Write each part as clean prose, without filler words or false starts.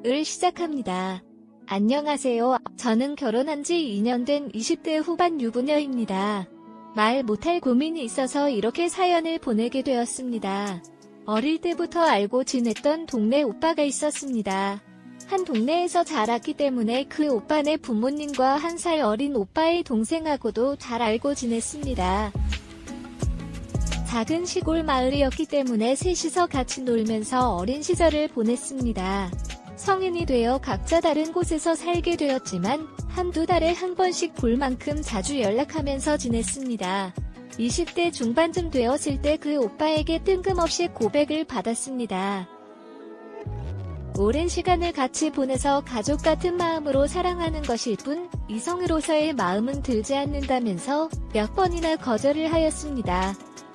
을 시작합니다. 안녕하세요. 저는 결혼한 지 2년 된 20대 후반 유부녀입니다. 말 못할 고민이 있어서 이렇게 사연을 보내게 되었습니다. 어릴 때부터 알고 지냈던 동네 오빠가 있었습니다. 한 동네에서 자랐기 때문에 그 오빠네 부모님과 1살 어린 오빠의 동생하고도 잘 알고 지냈습니다. 작은 시골 마을이었기 때문에 셋이서 같이 놀면서 어린 시절을 보냈습니다. 성인이 되어 각자 다른 곳에서 살게 되었지만 한두 달에 한 번씩 볼 만큼 자주 연락하면서 지냈습니다. 20대 중반쯤 되었을 때 그 오빠에게 뜬금없이 고백을 받았습니다. 오랜 시간을 같이 보내서 가족 같은 마음으로 사랑하는 것일 뿐 이성으로서의 마음은 들지 않는다면서 몇 번이나 거절을 하였습니다.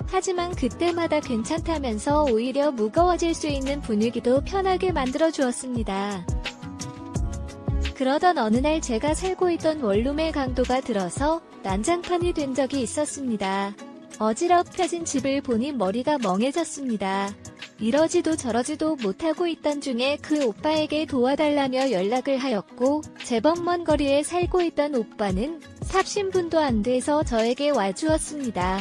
하지만 그때마다 괜찮다면서 오히려 무거워질 수 있는 분위기도 편하게 만들어 주었습니다. 그러던 어느 날 제가 살고 있던 원룸의 강도가 들어서 난장판이 된 적이 있었습니다. 어지럽혀진 집을 보니 머리가 멍해졌습니다. 이러지도 저러지도 못하고 있던 중에 그 오빠에게 도와달라며 연락을 하였고 제법 먼 거리에 살고 있던 오빠는 삽신분도 안 돼서 저에게 와주었습니다.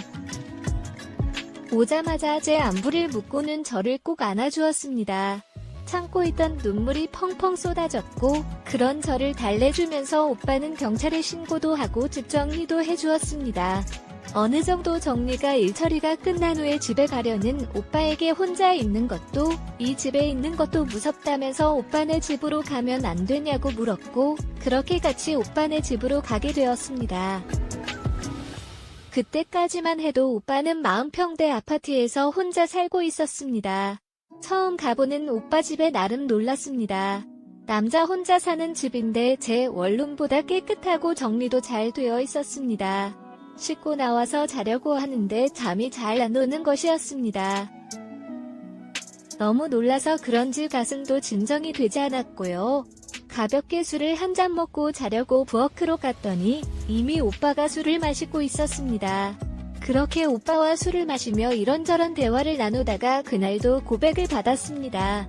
오자마자 제 안부를 묻고는 저를 꼭 안아주었습니다. 참고 있던 눈물이 펑펑 쏟아졌고 그런 저를 달래주면서 오빠는 경찰에 신고도 하고 집 정리도 해주었습니다. 어느 정도 정리가 일처리가 끝난 후에 집에 가려는 오빠에게 혼자 있는 것도 이 집에 있는 것도 무섭다면서 오빠네 집으로 가면 안 되냐고 물었고 그렇게 같이 오빠네 집으로 가게 되었습니다. 그때까지만 해도 오빠는 마은평대 아파트에서 혼자 살고 있었습니다. 처음 가보는 오빠 집에 나름 놀랐습니다. 남자 혼자 사는 집인데 제 원룸보다 깨끗하고 정리도 잘 되어 있었습니다. 씻고 나와서 자려고 하는데 잠이 잘 안 오는 것이었습니다. 너무 놀라서 그런지 가슴도 진정이 되지 않았고요. 가볍게 술을 한 잔 먹고 자려고 부엌으로 갔더니 이미 오빠가 술을 마시고 있었습니다. 그렇게 오빠와 술을 마시며 이런저런 대화를 나누다가 그날도 고백을 받았습니다.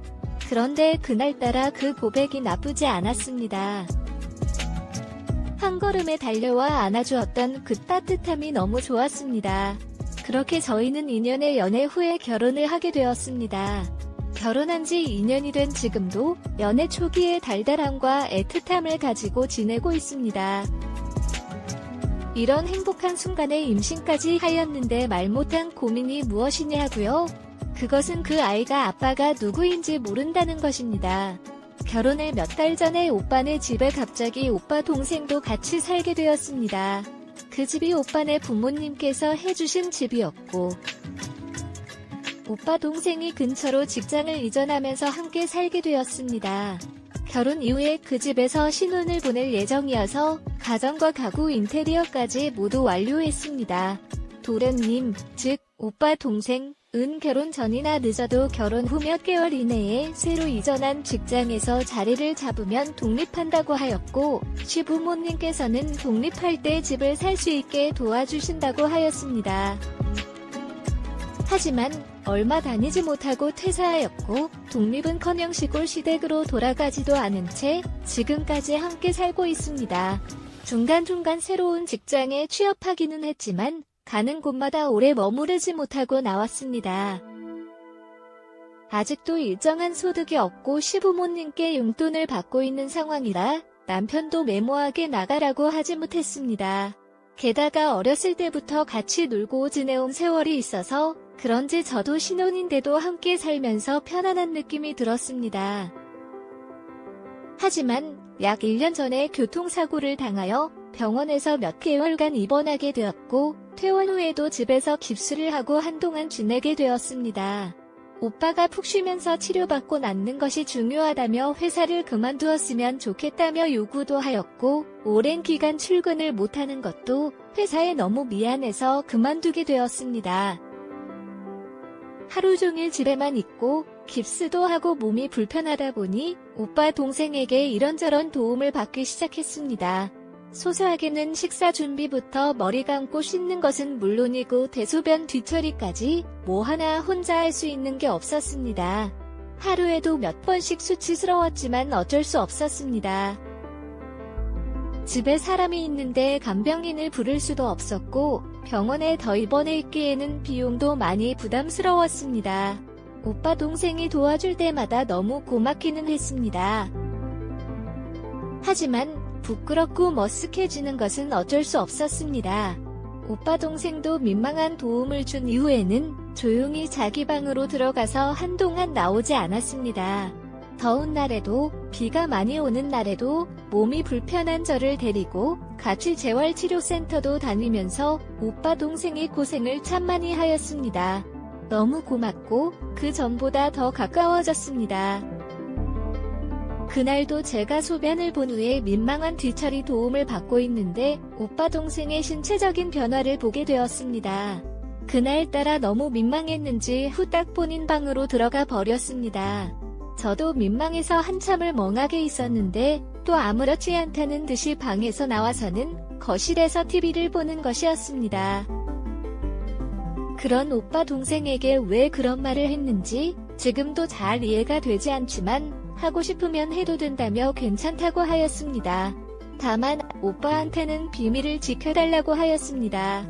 그런데 그날따라 그 고백이 나쁘지 않았습니다. 한 걸음에 달려와 안아주었던 그 따뜻함이 너무 좋았습니다. 그렇게 저희는 2년의 연애 후에 결혼을 하게 되었습니다. 결혼한 지 2년이 된 지금도 연애 초기의 달달함과 애틋함을 가지고 지내고 있습니다. 이런 행복한 순간에 임신까지 하였는데 말 못한 고민이 무엇이냐고요? 그것은 그 아이가 아빠가 누구인지 모른다는 것입니다. 결혼을 몇 달 전에 오빠네 집에 갑자기 오빠 동생도 같이 살게 되었습니다. 그 집이 오빠네 부모님께서 해주신 집이었고 오빠 동생이 근처로 직장을 이전하면서 함께 살게 되었습니다. 결혼 이후에 그 집에서 신혼을 보낼 예정이어서 가정과 가구 인테리어까지 모두 완료했습니다. 도련님, 즉 오빠 동생, 은 결혼 전이나 늦어도 결혼 후 몇 개월 이내에 새로 이전한 직장에서 자리를 잡으면 독립한다고 하였고 시부모님께서는 독립할 때 집을 살 수 있게 도와주신다고 하였습니다. 하지만 얼마 다니지 못하고 퇴사하였고 독립은커녕 시골 시댁으로 돌아가지도 않은 채 지금까지 함께 살고 있습니다. 중간중간 새로운 직장에 취업하기는 했지만 가는 곳마다 오래 머무르지 못하고 나왔습니다. 아직도 일정한 소득이 없고 시부모님께 용돈을 받고 있는 상황이라 남편도 메모하게 나가라고 하지 못했습니다. 게다가 어렸을 때부터 같이 놀고 지내온 세월이 있어서 그런지 저도 신혼인데도 함께 살면서 편안한 느낌이 들었습니다. 하지만 약 1년 전에 교통사고를 당하여 병원에서 몇 개월간 입원하게 되었고 퇴원 후에도 집에서 깁스를 하고 한동안 지내게 되었습니다. 오빠가 푹 쉬면서 치료받고 낫는 것이 중요하다며 회사를 그만두었으면 좋겠다며 요구도 하였고 오랜 기간 출근을 못하는 것도 회사에 너무 미안해서 그만두게 되었습니다. 하루 종일 집에만 있고 깁스도 하고 몸이 불편하다 보니 오빠 동생에게 이런저런 도움을 받기 시작했습니다. 소소하게는 식사 준비부터 머리 감고 씻는 것은 물론이고 대소변 뒤처리까지 뭐 하나 혼자 할 수 있는 게 없었습니다. 하루에도 몇 번씩 수치스러웠지만 어쩔 수 없었습니다. 집에 사람이 있는데 간병인을 부를 수도 없었고 병원에 더 입원해 있기에는 비용도 많이 부담스러웠습니다. 오빠 동생이 도와줄 때마다 너무 고맙기는 했습니다. 하지만 부끄럽고 머쓱해지는 것은 어쩔 수 없었습니다. 오빠 동생도 민망한 도움을 준 이후에는 조용히 자기 방으로 들어가서 한동안 나오지 않았습니다. 더운 날에도 비가 많이 오는 날에도 몸이 불편한 저를 데리고 같이 재활치료센터도 다니면서 오빠 동생이 고생을 참 많이 하였습니다. 너무 고맙고 그 전보다 더 가까워졌습니다. 그날도 제가 소변을 본 후에 민망한 뒤처리 도움을 받고 있는데 오빠 동생의 신체적인 변화를 보게 되었습니다. 그날따라 너무 민망했는지 후딱 본인 방으로 들어가 버렸습니다. 저도 민망해서 한참을 멍하게 있었는데 또 아무렇지 않다는 듯이 방에서 나와서는 거실에서 TV를 보는 것이었습니다. 그런 오빠 동생에게 왜 그런 말을 했는지 지금도 잘 이해가 되지 않지만 하고 싶으면 해도 된다며 괜찮다고 하였습니다. 다만 오빠한테는 비밀을 지켜달라고 하였습니다.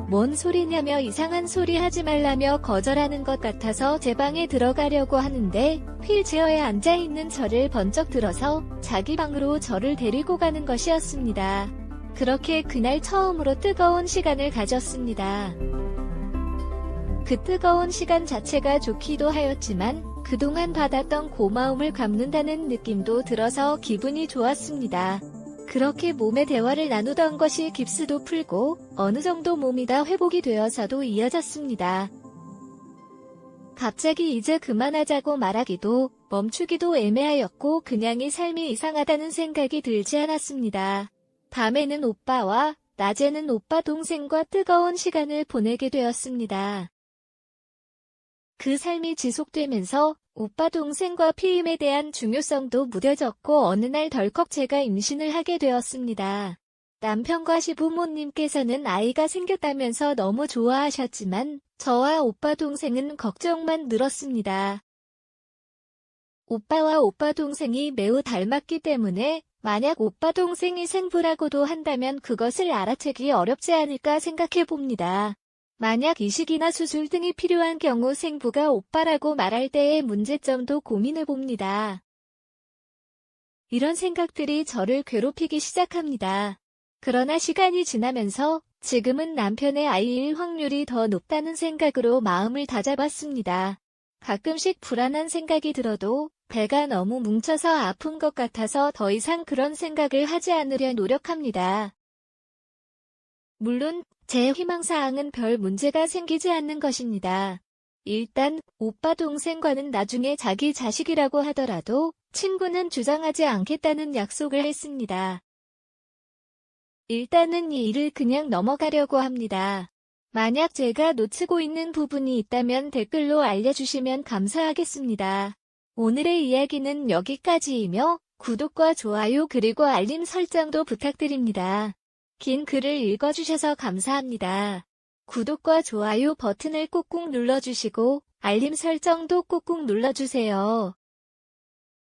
뭔 소리냐며 이상한 소리 하지 말라며 거절하는 것 같아서 제 방에 들어가려고 하는데 휠체어에 앉아있는 저를 번쩍 들어서 자기 방으로 저를 데리고 가는 것이었습니다. 그렇게 그날 처음으로 뜨거운 시간을 가졌습니다. 그 뜨거운 시간 자체가 좋기도 하였지만 그동안 받았던 고마움을 갚는다는 느낌도 들어서 기분이 좋았습니다. 그렇게 몸의 대화를 나누던 것이 깁스도 풀고 어느 정도 몸이 다 회복이 되어서도 이어졌습니다. 갑자기 이제 그만하자고 말하기도 멈추기도 애매하였고 그냥이 삶이 이상하다는 생각이 들지 않았습니다. 밤에는 오빠와 낮에는 오빠 동생과 뜨거운 시간을 보내게 되었습니다. 그 삶이 지속되면서 오빠 동생과 피임에 대한 중요성도 무뎌졌고 어느 날 덜컥 제가 임신을 하게 되었습니다. 남편과 시부모님께서는 아이가 생겼다면서 너무 좋아하셨지만 저와 오빠 동생은 걱정만 늘었습니다. 오빠와 오빠 동생이 매우 닮았기 때문에 만약 오빠 동생이 생부라고도 한다면 그것을 알아채기 어렵지 않을까 생각해 봅니다. 만약 이식이나 수술 등이 필요한 경우 생부가 오빠라고 말할 때의 문제점도 고민해 봅니다. 이런 생각들이 저를 괴롭히기 시작합니다. 그러나 시간이 지나면서 지금은 남편의 아이일 확률이 더 높다는 생각으로 마음을 다잡았습니다. 가끔씩 불안한 생각이 들어도 배가 너무 뭉쳐서 아픈 것 같아서 더 이상 그런 생각을 하지 않으려 노력합니다. 물론 제 희망사항은 별 문제가 생기지 않는 것입니다. 일단 오빠 동생과는 나중에 자기 자식이라고 하더라도 친구는 주장하지 않겠다는 약속을 했습니다. 일단은 이 일을 그냥 넘어가려고 합니다. 만약 제가 놓치고 있는 부분이 있다면 댓글로 알려주시면 감사하겠습니다. 오늘의 이야기는 여기까지이며 구독과 좋아요 그리고 알림 설정도 부탁드립니다. 긴 글을 읽어주셔서 감사합니다. 구독과 좋아요 버튼을 꾹꾹 눌러주시고 알림 설정도 꾹꾹 눌러주세요.